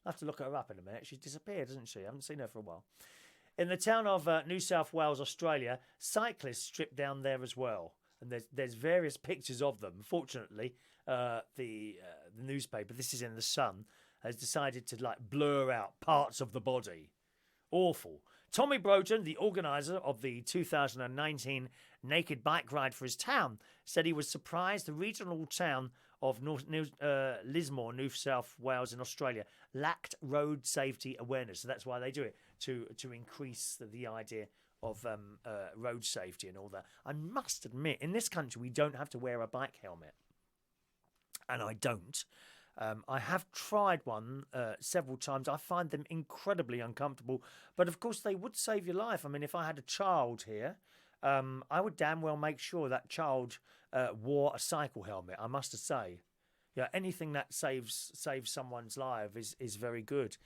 I'll have to look her up in a minute. She's disappeared, hasn't she? I haven't seen her for a while. In the town of New South Wales, Australia, cyclists stripped down there as well. And there's various pictures of them. Fortunately, the newspaper, this is in The Sun, has decided to like blur out parts of the body. Awful. Tommy Broden, the organiser of the 2019 Naked Bike Ride for his town, said he was surprised the regional town of Lismore, New South Wales in Australia, lacked road safety awareness. So that's why they do it, to increase the idea of road safety and all that. I must admit, in this country, we don't have to wear a bike helmet. And I don't. I have tried one several times. I find them incredibly uncomfortable. But, of course, they would save your life. I mean, if I had a child here, I would damn well make sure that child wore a cycle helmet, I must say. Yeah, anything that saves someone's life is very good.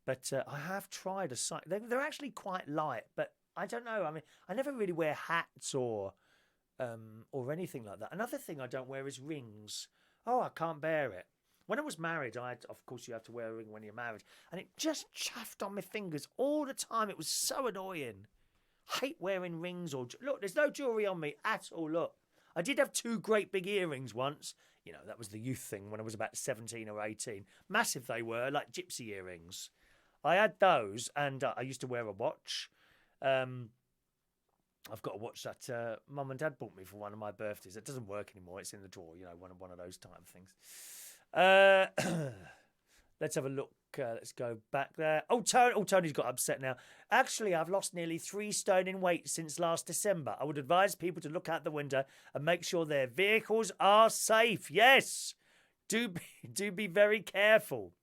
But I have tried a cycle. They're actually quite light, but I don't know. I mean, I never really wear hats or anything like that. Another thing I don't wear is rings. Oh, I can't bear it. When I was married, of course, you have to wear a ring when you're married. And it just chaffed on my fingers all the time. It was so annoying. Hate wearing rings or... Look, there's no jewellery on me at all, look. I did have 2 great big earrings once. You know, that was the youth thing when I was about 17 or 18. Massive they were, like gypsy earrings. I had those, and I used to wear a watch. I've got a watch that Mum and Dad bought me for one of my birthdays. It doesn't work anymore. It's in the drawer, you know, one of those type of things. Let's have a look Let's go back there. Tony's got upset now. Actually, I've lost nearly 3 stone in weight since last December. I would advise people to look out the window and make sure their vehicles are safe. Yes, do be very careful.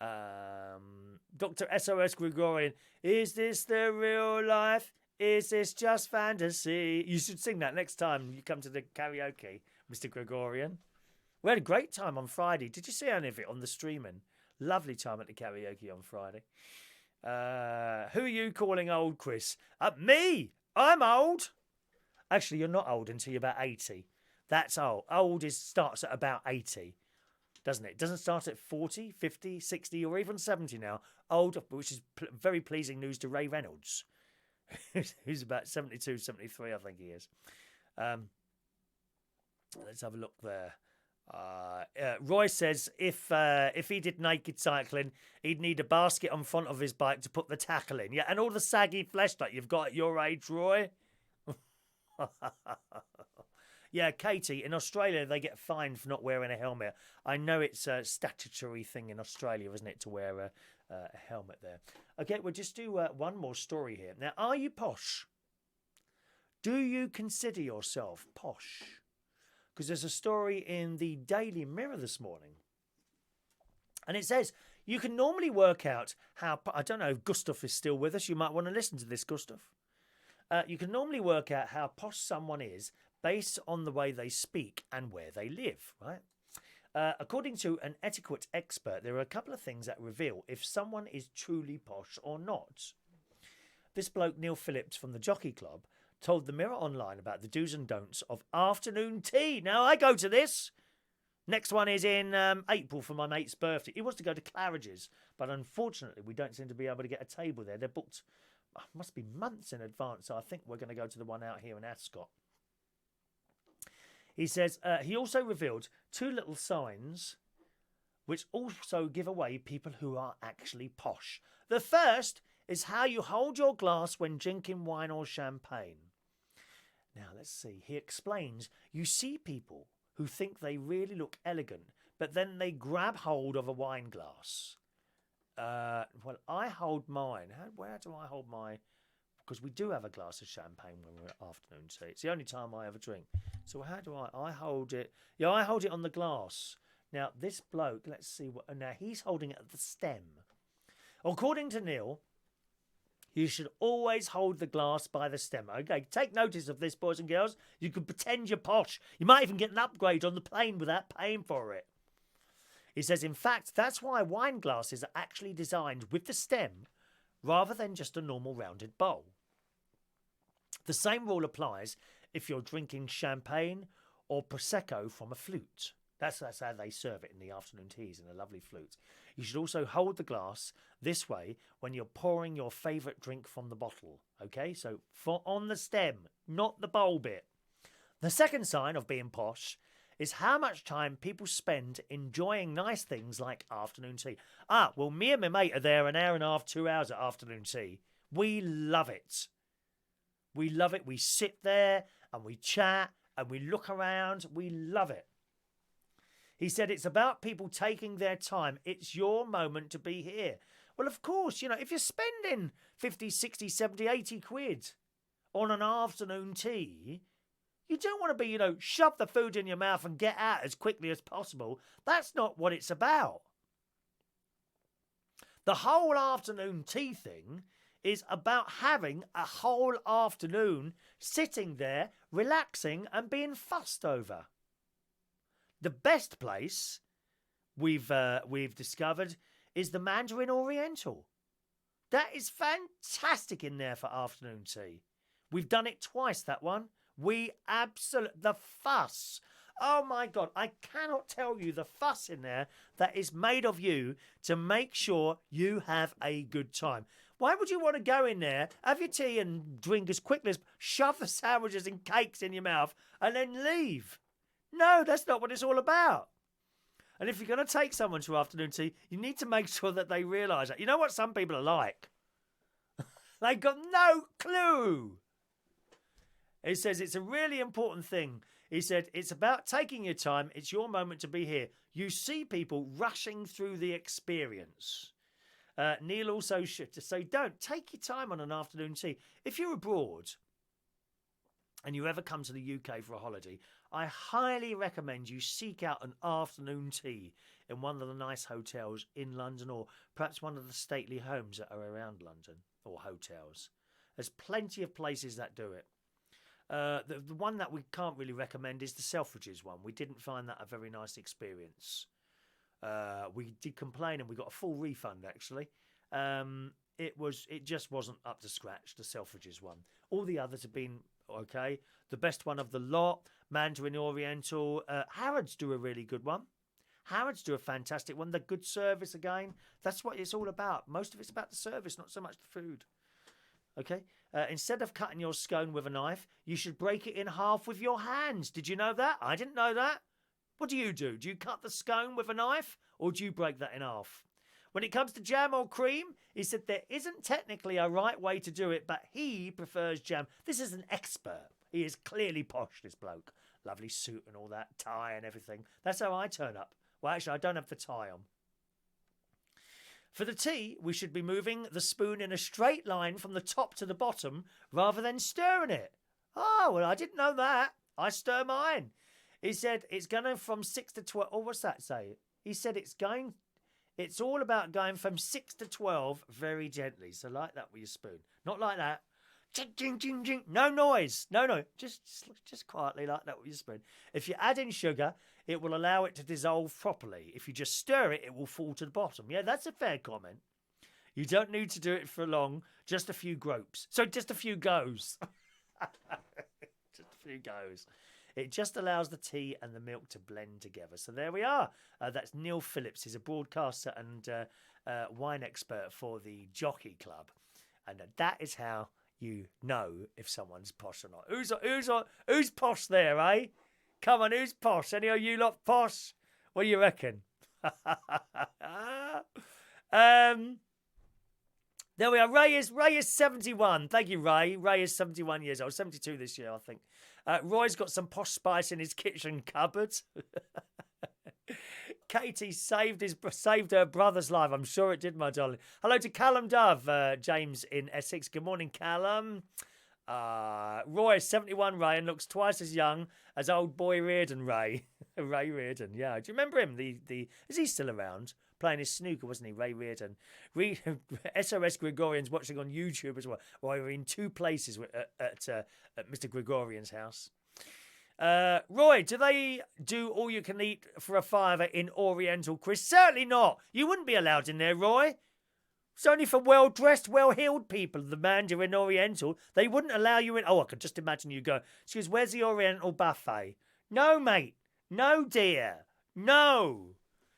Dr. SOS Gregorian, is this the real life? Is this just fantasy? You should sing that next time you come to the karaoke, Mr. Gregorian. We had a great time on Friday. Did you see any of it on the streaming? Lovely time at the karaoke on Friday. Who are you calling old, Chris? Me! I'm old! Actually, you're not old until you're about 80. That's old. Old starts at about 80, doesn't it? It doesn't start at 40, 50, 60, or even 70 now. Old, which is very pleasing news to Ray Reynolds, who's about 72, 73, I think he is. Let's have a look there. Roy says if he did naked cycling, he'd need a basket on front of his bike to put the tackle in. Yeah, and all the saggy flesh that you've got at your age, Roy. Yeah, Katie, in Australia they get fined for not wearing a helmet. I know it's a statutory thing in Australia, isn't it, to wear a helmet there. Okay, we'll just do one more story here. Now, are you posh? Do you consider yourself posh? Because there's a story in the Daily Mirror this morning. And it says, you can normally work out how... I don't know if Gustav is still with us. You might want to listen to this, Gustav. You can normally work out how posh someone is based on the way they speak and where they live, right? According to an etiquette expert, there are a couple of things that reveal if someone is truly posh or not. This bloke, Neil Phillips from the Jockey Club, told the Mirror Online about the do's and don'ts of afternoon tea. Now, I go to this. Next one is in April for my mate's birthday. He wants to go to Claridge's, but unfortunately, we don't seem to be able to get a table there. They're booked, must be months in advance, so I think we're going to go to the one out here in Ascot. He says he also revealed 2 little signs which also give away people who are actually posh. The first is how you hold your glass when drinking wine or champagne. Now, let's see. He explains, you see people who think they really look elegant, but then they grab hold of a wine glass. Well, I hold mine. Where do I hold my... Because we do have a glass of champagne when we're at afternoon tea. It's the only time I ever drink. So how do I hold it? Yeah, I hold it on the glass. Now, this bloke, let's see what... Now, he's holding it at the stem. According to Neil, you should always hold the glass by the stem. Okay, take notice of this, boys and girls. You can pretend you're posh. You might even get an upgrade on the plane without paying for it. He says, in fact, that's why wine glasses are actually designed with the stem rather than just a normal rounded bowl. The same rule applies if you're drinking champagne or Prosecco from a flute. That's how they serve it in the afternoon teas, in a lovely flute. You should also hold the glass this way when you're pouring your favourite drink from the bottle. Okay, so on the stem, not the bowl bit. The second sign of being posh is how much time people spend enjoying nice things like afternoon tea. Well, me and my mate are there an hour and a half, 2 hours at afternoon tea. We love it. We love it. We sit there and we chat and we look around. We love it. He said it's about people taking their time. It's your moment to be here. Well, of course, if you're spending 50, 60, 70, 80 quid on an afternoon tea, you don't want to be, shove the food in your mouth and get out as quickly as possible. That's not what it's about. The whole afternoon tea thing is about having a whole afternoon sitting there, relaxing and being fussed over. The best place we've discovered is the Mandarin Oriental. That is fantastic in there for afternoon tea. We've done it twice, that one. The fuss. Oh my God, I cannot tell you the fuss in there that is made of you to make sure you have a good time. Why would you want to go in there, have your tea and drink as quickly as... shove the sandwiches and cakes in your mouth and then leave? No, that's not what it's all about. And if you're going to take someone to afternoon tea, you need to make sure that they realise that. You know what some people are like? They've got no clue. He says it's a really important thing. He said it's about taking your time. It's your moment to be here. You see people rushing through the experience. Neil also should to say, don't take your time on an afternoon tea. If you're abroad and you ever come to the UK for a holiday, I highly recommend you seek out an afternoon tea in one of the nice hotels in London, or perhaps one of the stately homes that are around London, or hotels. There's plenty of places that do it. The one that we can't really recommend is the Selfridges one. We didn't find that a very nice experience. We did complain and we got a full refund, actually. It just wasn't up to scratch, the Selfridges one. All the others have been okay. The best one of the lot, Mandarin Oriental. Harrods do a really good one. Harrods do a fantastic one. The good service again. That's what it's all about. Most of it's about the service, not so much the food. Okay. Instead of cutting your scone with a knife, you should break it in half with your hands. Did you know that? I didn't know that. What do you do? Do you cut the scone with a knife, or do you break that in half? When it comes to jam or cream, he said there isn't technically a right way to do it, but he prefers jam. This is an expert. He is clearly posh, this bloke. Lovely suit and all that, tie and everything. That's how I turn up. Well, actually, I don't have the tie on. For the tea, we should be moving the spoon in a straight line from the top to the bottom rather than stirring it. Oh, well, I didn't know that. I stir mine. He said it's going from 6 to 12. Oh, what's that say? He said it's all about going from 6 to 12 very gently. So like that with your spoon. Not like that. Ching, ching, ching, ching. No noise. No. Just quietly like that with your spoon. If you add in sugar, it will allow it to dissolve properly. If you just stir it, it will fall to the bottom. Yeah, that's a fair comment. You don't need to do it for long. Just a few gropes. So just a few goes. Just a few goes. It just allows the tea and the milk to blend together. So there we are. That's Neil Phillips. He's a broadcaster and wine expert for the Jockey Club. And that is how you know if someone's posh or not. Who's posh there, eh? Come on, who's posh? Any of you lot posh? What do you reckon? There we are. Ray is 71. Thank you, Ray. Ray is 71 years old. 72 this year, I think. Roy's got some posh spice in his kitchen cupboard. Katie saved her brother's life. I'm sure it did, my darling. Hello to Callum Dove, James in Essex. Good morning, Callum. Roy is 71, Ray, and looks twice as young as old boy Reardon, Ray. Ray Reardon, yeah. Do you remember him? Is he still around? Playing his snooker, wasn't he? Ray Reardon. SOS Gregorian's watching on YouTube as well. Well, we were in two places at Mr. Gregorian's house. Roy, do they do all you can eat for a fiver in Oriental, Chris? Certainly not. You wouldn't be allowed in there, Roy. It's only for well-dressed, well-heeled people, the Mandarin Oriental. They wouldn't allow you in. Oh, I could just imagine you go, excuse, where's the Oriental buffet? No, mate. No, dear. No.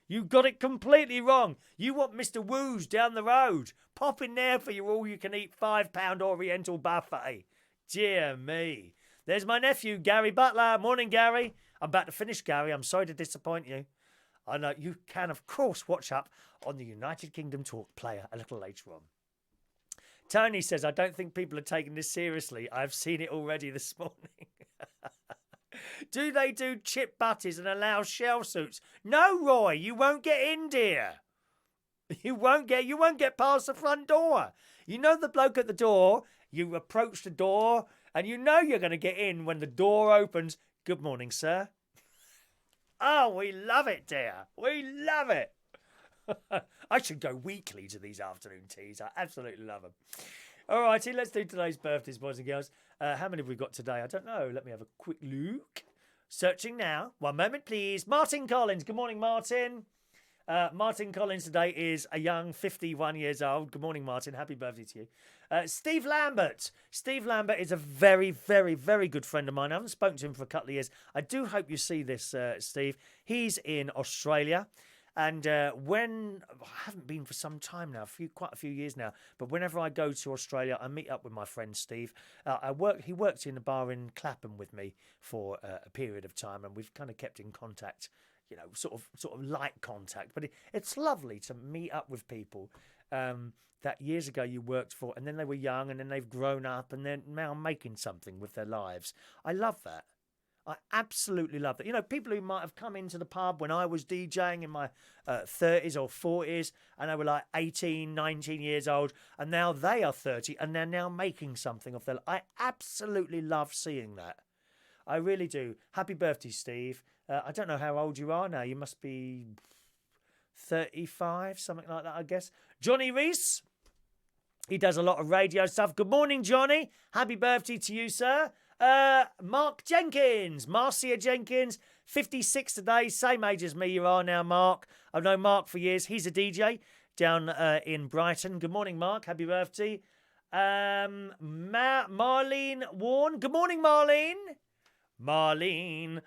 You got it completely wrong. You want Mr. Woo's down the road. Pop in there for your all-you-can-eat £5 Oriental buffet. Dear me. There's my nephew, Gary Butler. Morning, Gary. I'm about to finish, Gary. I'm sorry to disappoint you. I know you can, of course, watch up on the United Kingdom Talk player a little later on. Tony says, I don't think people are taking this seriously. I've seen it already this morning. Do they do chip butties and allow shell suits? No, Roy, you won't get in, dear. You won't get past the front door. You know the bloke at the door, you approach the door, and you know you're going to get in when the door opens. Good morning, sir. Oh, we love it, dear. We love it. I should go weekly to these afternoon teas. I absolutely love them. All righty, let's do today's birthdays, boys and girls. How many have we got today? I don't know. Let me have a quick look. Searching now. One moment, please. Martyn Collins. Good morning, Martyn. Martyn Collins today is a young 51 years old. Good morning, Martyn. Happy birthday to you. Steve Lambert. Steve Lambert is a very, very, very good friend of mine. I haven't spoken to him for a couple of years. I do hope you see this, Steve. He's in Australia. And when I haven't been for some time now, quite a few years now, but whenever I go to Australia, I meet up with my friend Steve. He worked in a bar in Clapham with me for a period of time, and we've kind of kept in contact, you know, sort of light contact. But it's lovely to meet up with people that years ago you worked for, and then they were young, and then they've grown up, and they're now making something with their lives. I love that. I absolutely love that. You know, people who might have come into the pub when I was DJing in my 30s or 40s, and they were like 18, 19 years old, and now they are 30, and they're now making something of their life. I absolutely love seeing that. I really do. Happy birthday, Steve. I don't know how old you are now. You must be 35, something like that, I guess. Johnny Reese. He does a lot of radio stuff. Good morning, Johnny. Happy birthday to you, sir. Mark Jenkins, Marcia Jenkins, 56 today, same age as me you are now, Mark. I've known Mark for years. He's a DJ down in Brighton. Good morning, Mark. Happy birthday. Marlene Warren. Good morning, Marlene. Marlene.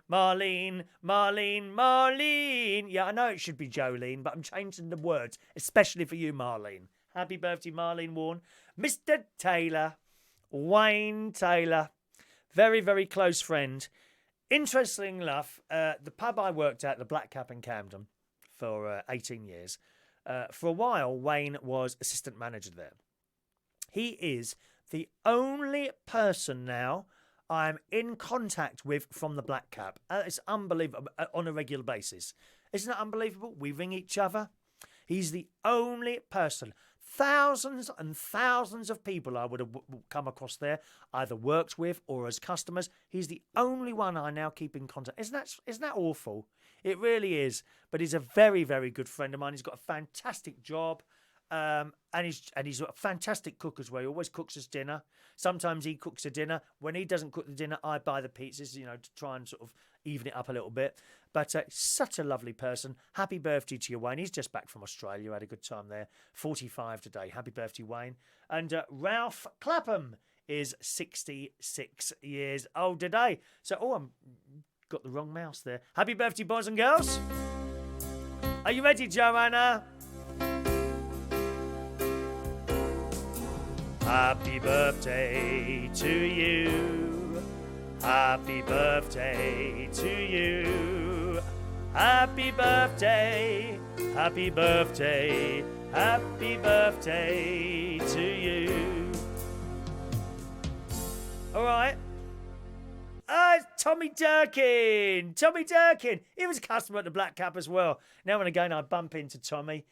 Yeah, I know it should be Jolene, but I'm changing the words, especially for you, Marlene. Happy birthday, Marlene Warren. Mr. Taylor, Wayne Taylor. Very, very close friend. Interesting enough, the pub I worked at, the Black Cap in Camden, for 18 years. For a while, Wayne was assistant manager there. He is the only person now I'm in contact with from the Black Cap. It's unbelievable, on a regular basis. Isn't it unbelievable? We ring each other. He's the only person. Thousands and thousands of people I would have come across there, either worked with or as customers. He's the only one I now keep in contact. Isn't that awful? It really is. But he's a very, very good friend of mine. He's got a fantastic job. And he's a fantastic cook as well. He always cooks us dinner. Sometimes he cooks a dinner. When he doesn't cook the dinner, I buy the pizzas, you know, to try and sort of even it up a little bit. But such a lovely person. Happy birthday to you, Wayne. He's just back from Australia. Had a good time there. 45 today. Happy birthday, Wayne. And Ralph Clapham is 66 years old today. So, I'm got the wrong mouse there. Happy birthday, boys and girls. Are you ready, Joanna? Happy birthday to you. Happy birthday to you. Happy birthday. Happy birthday. Happy birthday to you. All right. It's Tommy Durkin. Tommy Durkin. He was a customer at the Black Cap as well. Now and again I bump into Tommy.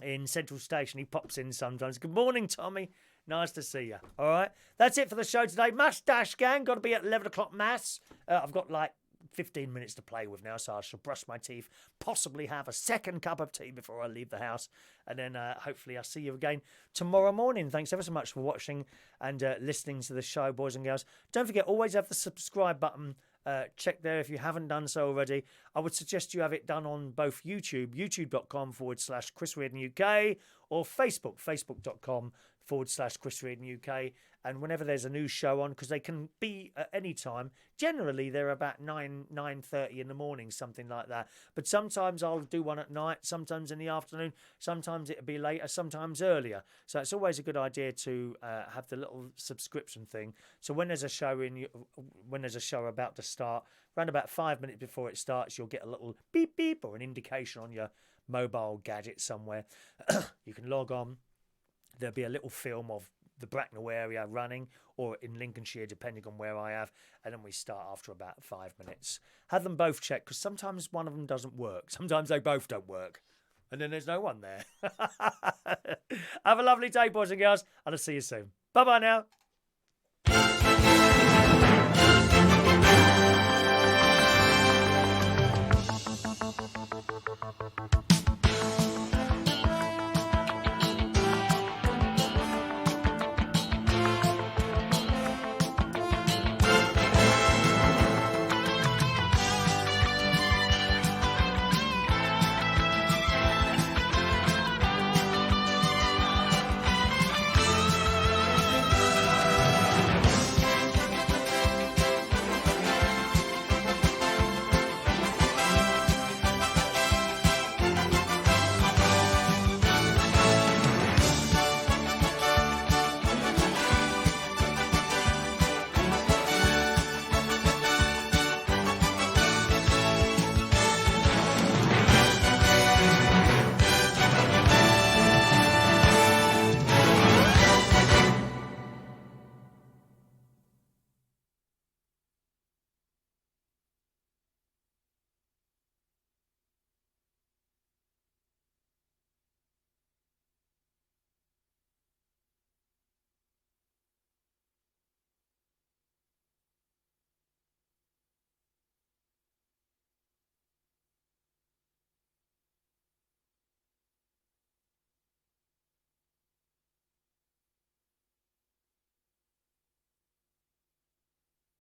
In Central Station. He pops in sometimes. Good morning, Tommy. Nice to see you. All right. That's it for the show today. Mustache Gang. Got to be at 11 o'clock mass. I've got like 15 minutes to play with now, so I shall brush my teeth, possibly have a second cup of tea before I leave the house, and then hopefully I'll see you again tomorrow morning. Thanks ever so much for watching and listening to the show, boys and girls. Don't forget, always have the subscribe button. Check there if you haven't done so already. I would suggest you have it done on both YouTube, youtube.com/Chris Reardon UK, or Facebook, facebook.com/Chris Reardon UK. And whenever there's a new show on, because they can be at any time, generally they're about 9:30 in the morning, something like that. But sometimes I'll do one at night, sometimes in the afternoon, sometimes it'll be later, sometimes earlier. So it's always a good idea to have the little subscription thing. So when there's a show about to start, around about 5 minutes before it starts, you'll get a little beep beep or an indication on your mobile gadget somewhere. You can log on. There'll be a little film of the Bracknell area running, or in Lincolnshire, depending on where I have, and then we start after about 5 minutes. Have them both checked, because sometimes one of them doesn't work. Sometimes they both don't work, and then there's no one there. Have a lovely day, boys and girls, and I'll see you soon. Bye-bye now.